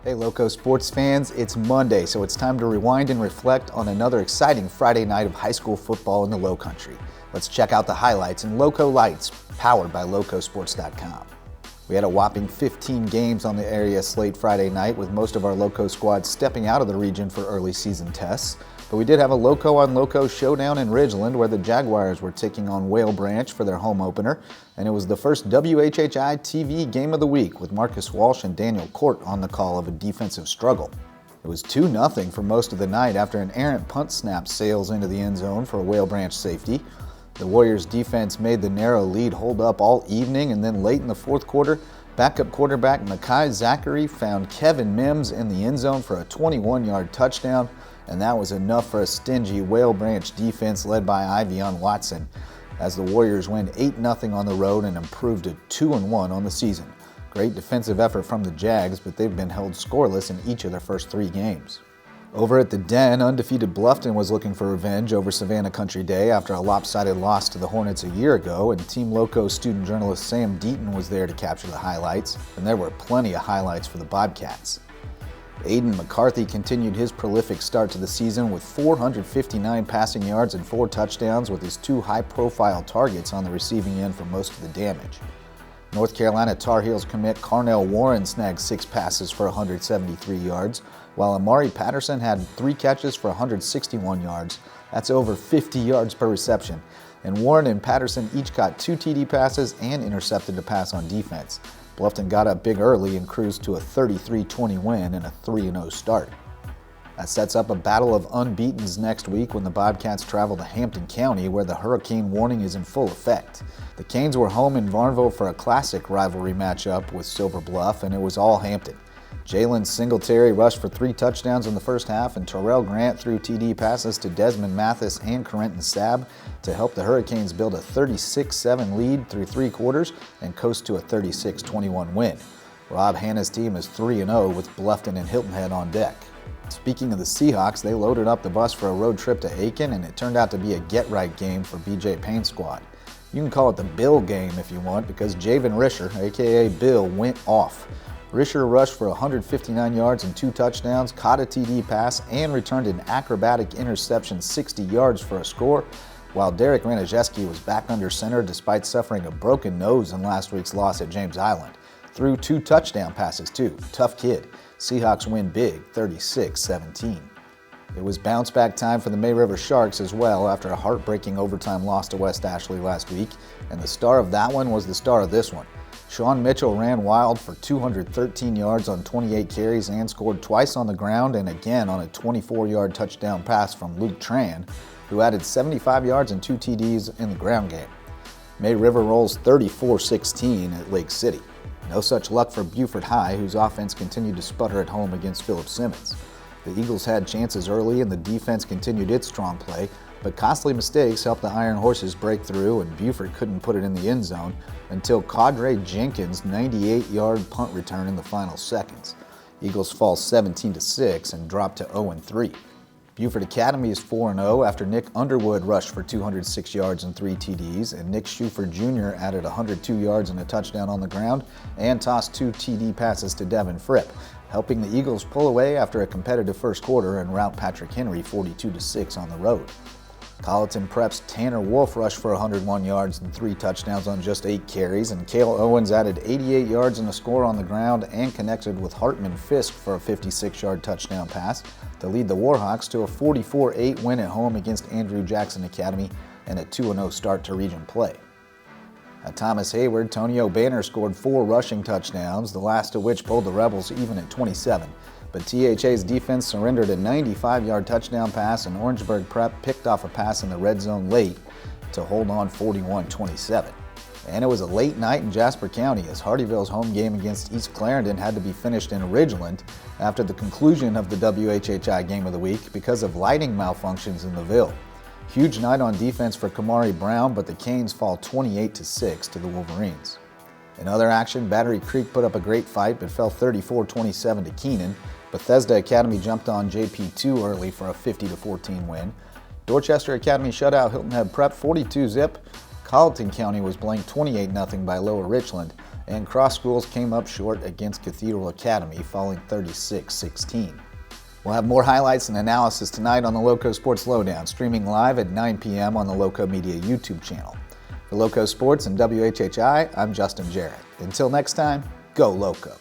Hey Loco sports fans, it's Monday, so it's time to rewind and reflect on another exciting Friday night of high school football in the Low Country. Let's check out the highlights in Loco Lights, powered by Locosports.com. We had a whopping 15 games on the area slate Friday night, with most of our Loco squads stepping out of the region for early season tests. But we did have a Lowco-on-Lowco showdown in Ridgeland, where the Jaguars were taking on Whale Branch for their home opener, and it was the first WHHI-TV game of the week, with Marcus Walsh and Daniel Cort on the call of a defensive struggle. It was 2-0 for most of the night after an errant punt snap sails into the end zone for a Whale Branch safety. The Warriors' defense made the narrow lead hold up all evening, and then late in the fourth quarter, backup quarterback Makhi Zackary found Kevin Mims in the end zone for a 21-yard touchdown, and that was enough for a stingy Whale Branch defense led by Ivion Watson, as the Warriors win 8-0 on the road and improved to 2-1 on the season. Great defensive effort from the Jags, but they've been held scoreless in each of their first 3 games. Over at the Den, undefeated Bluffton was looking for revenge over Savannah Country Day after a lopsided loss to the Hornets a year ago, and Team Loco student journalist Sam Deaton was there to capture the highlights, and there were plenty of highlights for the Bobcats. Aiden McCarthy continued his prolific start to the season with 459 passing yards and 4 touchdowns, with his 2 high-profile targets on the receiving end for most of the damage. North Carolina Tar Heels commit Carnell Warren snagged 6 passes for 173 yards, while Amari Patterson had 3 catches for 161 yards. That's over 50 yards per reception. And Warren and Patterson each got 2 TD passes and intercepted a pass on defense. Bluffton got up big early and cruised to a 33-20 win and a 3-0 start. That sets up a battle of unbeatens next week when the Bobcats travel to Hampton County, where the hurricane warning is in full effect. The Canes were home in Varnville for a classic rivalry matchup with Silver Bluff, and it was all Hampton. Jalen Singletary rushed for 3 touchdowns in the first half, and Terrell Grant threw TD passes to Desmond Mathis and Corentin Sab to help the Hurricanes build a 36-7 lead through 3 quarters and coast to a 36-21 win. Rob Hanna's team is 3-0 with Bluffton and Hilton Head on deck. Speaking of the Seahawks, they loaded up the bus for a road trip to Aiken, and it turned out to be a get-right game for BJ Payne's squad. You can call it the Bill game if you want, because Javen Risher, aka Bill, went off. Risher rushed for 159 yards and 2 touchdowns, caught a TD pass, and returned an acrobatic interception 60 yards for a score, while Derek Raniszewski was back under center despite suffering a broken nose in last week's loss at James Island. Threw 2 touchdown passes too. Tough kid. Seahawks win big, 36-17. It was bounce-back time for the May River Sharks as well after a heartbreaking overtime loss to West Ashley last week, and the star of that one was the star of this one. Sean Mitchell ran wild for 213 yards on 28 carries and scored twice on the ground and again on a 24-yard touchdown pass from Luke Tran, who added 75 yards and 2 TDs in the ground game. May River rolls 34-16 at Lake City. No such luck for Beaufort High, whose offense continued to sputter at home against Philip Simmons. The Eagles had chances early and the defense continued its strong play, but costly mistakes helped the Iron Horses break through, and Beaufort couldn't put it in the end zone until Cadre Jenkins' 98-yard punt return in the final seconds. Eagles fall 17-6 and drop to 0-3. Beaufort Academy is 4-0 after Nick Underwood rushed for 206 yards and 3 TDs, and Nick Schufer Jr. added 102 yards and a touchdown on the ground and tossed 2 TD passes to Devin Fripp, helping the Eagles pull away after a competitive first quarter and rout Patrick Henry 42-6 on the road. Colleton Prep's Tanner Wolf rushed for 101 yards and 3 touchdowns on just 8 carries, and Cale Owens added 88 yards and a score on the ground and connected with Hartman Fisk for a 56-yard touchdown pass to lead the Warhawks to a 44-8 win at home against Andrew Jackson Academy and a 2-0 start to region play. At Thomas Hayward, Tonio Banner scored 4 rushing touchdowns, the last of which pulled the Rebels even at 27. But THA's defense surrendered a 95-yard touchdown pass, and Orangeburg Prep picked off a pass in the red zone late to hold on 41-27. And it was a late night in Jasper County as Hardyville's home game against East Clarendon had to be finished in Ridgeland after the conclusion of the WHHI Game of the Week because of lighting malfunctions in the Ville. Huge night on defense for Kamari Brown, but the Canes fall 28-6 to the Wolverines. In other action, Battery Creek put up a great fight but fell 34-27 to Keenan. Bethesda Academy jumped on JP2 early for a 50-14 win. Dorchester Academy shut out Hilton Head Prep 42-zip. Colleton County was blanked 28-0 by Lower Ridgeland, and Cross Schools came up short against Cathedral Academy, falling 36-16. We'll have more highlights and analysis tonight on the Lowco Sports Lowdown, streaming live at 9 p.m. on the Lowco Media YouTube channel. For Lowco Sports and WHHI, I'm Justin Jarrett. Until next time, go Lowco.